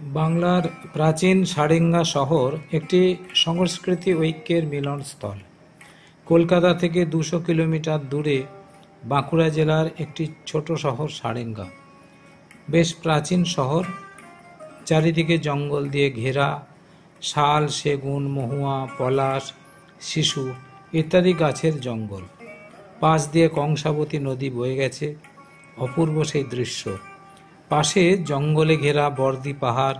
বাংলার প্রাচীন সারেঙ্গা শহর একটি সংস্কৃতি ঐক্যের মিলনস্থল। কলকাতা থেকে ২০০ কিলোমিটার দূরে বাঁকুড়া জেলার একটি ছোট শহর সারেঙ্গা। বেশ প্রাচীন শহর, চারিদিকে জঙ্গল দিয়ে ঘেরা। শাল, সেগুন, মহুয়া, পলাশ, শিশু ইত্যাদি গাছের জঙ্গল। পাশ দিয়ে কংসাবতী নদী বয়ে গেছে, অপূর্ব সেই দৃশ্য। পাশে জঙ্গলে ঘেরা বর্দি পাহাড়,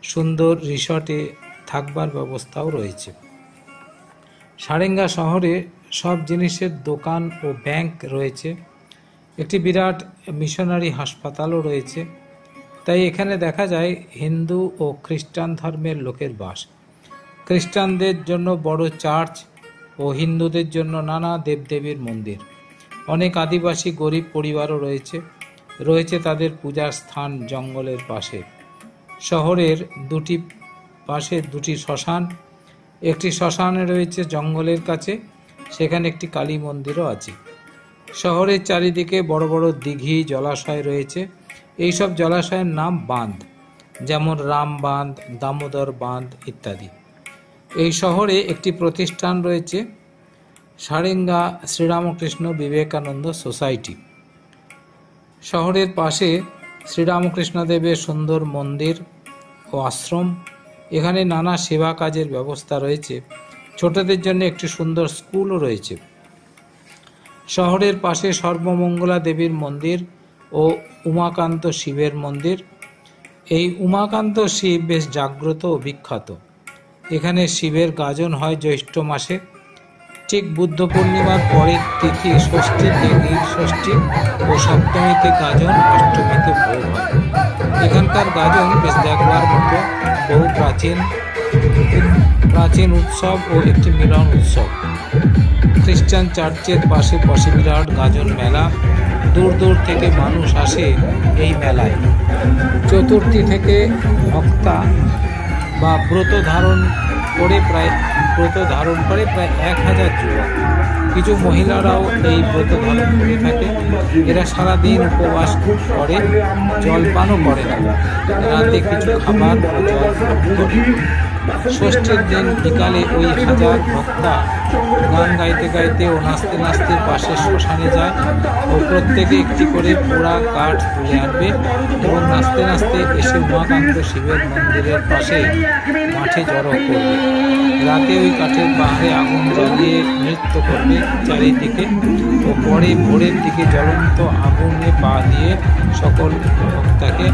সুন্দর রিসর্টে থাকবার ব্যবস্থাও রয়েছে। সারেঙ্গা শহরে সব জিনিসের দোকান ও ব্যাংক রয়েছে। একটি বিরাট মিশনারি হাসপাতালও রয়েছে। তাই এখানে দেখা যায় হিন্দু ও খ্রিস্টান ধর্মের লোকের বাস। খ্রিস্টানদের জন্য বড় চার্চ ও হিন্দুদের জন্য নানা দেবদেবীর মন্দির। অনেক আদিবাসী গরিব পরিবারও রয়েছে তাদের পূজার স্থান জঙ্গলের পাশে। শহরের দুটি পাশে দুটি শ্মশান। একটি শ্মশানে রয়েছে জঙ্গলের কাছে, সেখানে একটি কালী মন্দিরও আছে। শহরের চারিদিকে বড় বড় দিঘি, জলাশয় রয়েছে। এইসব জলাশয়ের নাম বাঁধ, যেমন রাম বাঁধ, দামোদর বাঁধ ইত্যাদি। এই শহরে একটি প্রতিষ্ঠান রয়েছে, সারেঙ্গা শ্রীরামকৃষ্ণ বিবেকানন্দ সোসাইটি। শহরের পাশে শ্রীরামকৃষ্ণদেবের সুন্দর মন্দির ও আশ্রম। এখানে নানা সেবা কাজের ব্যবস্থা রয়েছে। ছোটদের জন্য একটি সুন্দর স্কুলও রয়েছে। শহরের পাশে সর্বমঙ্গলা দেবীর মন্দির ও উমাকান্ত শিবের মন্দির। এই উমাকান্ত শিব বেশ জাগ্রত ও বিখ্যাত। এখানে শিবের গাজন হয় জ্যৈষ্ঠ মাসে। ঠিক বুদ্ধ পূর্ণিমার পরের তিথি ষষ্ঠীতে নীল ষষ্ঠী ও সপ্তমীতে গাজন, অষ্টমীতে ভোগ হয়। এখানকার গাজন বেশ দেখবার মতো। বহু প্রাচীন উৎসব ও একটি মিলন উৎসব। খ্রিস্টান চার্চের পাশে বিরাট গাজন মেলা। দূর দূর থেকে মানুষ আসে এই মেলায়। চতুর্থী থেকে ভক্তা বা ব্রত ধারণ করে প্রায় ১,০০০ যুবক। কিছু মহিলারাও এই ব্রত ধারণ করে থাকে। এরা সারাদিন উপবাস করে, জলপানও করে না। রাতে কিছু খাবার ও জলপান করে। ষষ্ঠীর দিন বিকালে ওই ১,০০০ ভক্তা গান গাইতে গাইতে ও নাচতে নাচতে পাশের শ্মশানে যায় ও প্রত্যেকে একটি করে পোড়া কাঠ তুলে আনবে এবং নাচতে নাচতে এসে উমাকান্ত শিবের মন্দিরের পাশে মাঠে জড়ো করবে। রাতে ওই কাঠের বাহারে আগুন জ্বালিয়ে নৃত্য করবে চারিদিকে ও পরে ভোরের দিকে জ্বলন্ত আগুনে পা দিয়ে সকল ভক্তাকে